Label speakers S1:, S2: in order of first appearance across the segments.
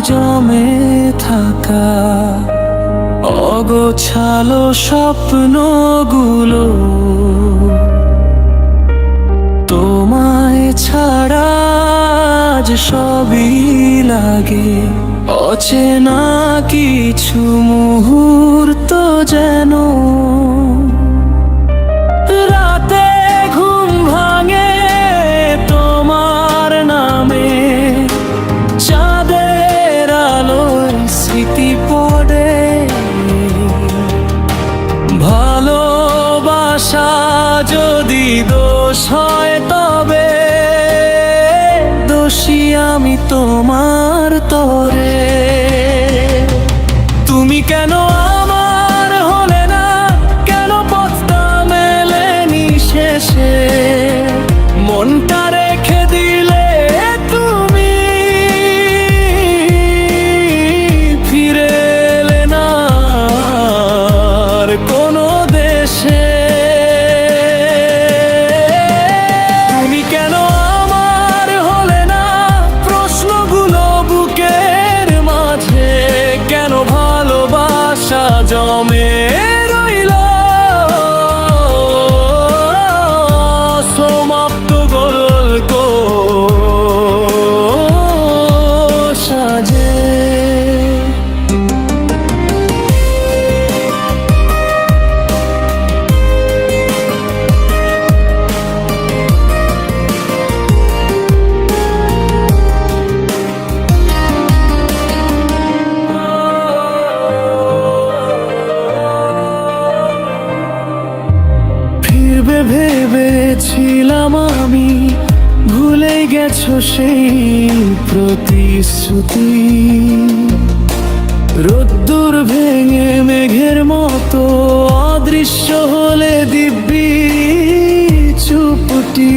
S1: জমে থাকা অগোছালো স্বপ্নগুলো তোমায় ছাড়া আজ সবই লাগে অচেনা কিছু মুহূর্ত যেন রাতে ঘুম ভাঙে তোমার নামে চাঁদের আলোয় স্মৃতি পড়ে ভালোবাসা যদি দোষ হয় তবে দোষী আমি তোমার তরে তুমি কেন আমার হলে না কেন পথটা মেলেনি শেষে মনটা রেখে দিলে তুমি ফিরে এলে না আর কোনো দেশে তুমি কেন আমার হলে না প্রশ্নগুলো বুকের মাঝে কেন ভালোবাসা জমে রইল সমাপ্ত গল্প সাজে ফিরবে ভেবেছিলাম আমি ভুলে গেছো সেই প্রতিশ্রুতি রোদ্দুর ভেঙে মেঘের মতো অদৃশ্য হলে দিব্যি চুপটি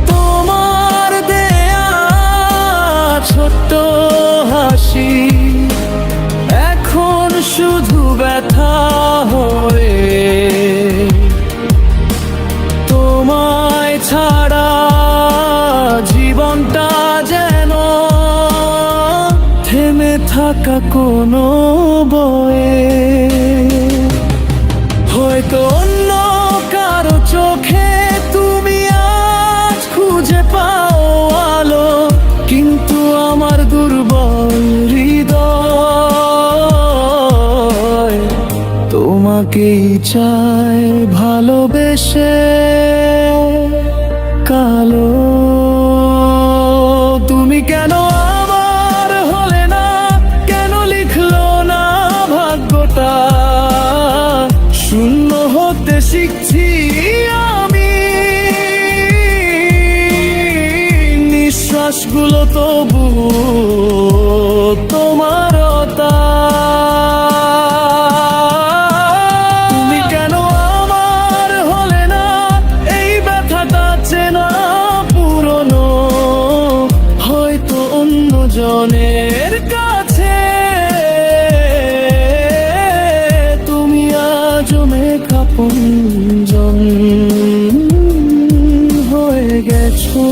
S1: তোমার দেয়া ছোট্ট হাসি এখন শুধু ব্যথা হয়ে তোমায় ছাড়া জীবনটা যেন থেমে থাকা কোনো বয়ে হয়তো অন্য কারো চোখে তুমি আজ খুঁজে পাও আলো কিন্তু আমার দুর্বল হৃদয় তোমাকেই চায় ভালোবেসে কালো তুমি কেন আমার হলে না কেন লিখলো না ভাগ্যটা শূন্য হতে শিখছি আমি নিঃশ্বাসগুলো তবু তোমার তুমি কেন আমার হলে না এই ব্যথাটা চেনা পুরনো হয়তো অন্য জনের কাছে তুমি আজ মেঘাপুঞ্জন হয়ে গেছো।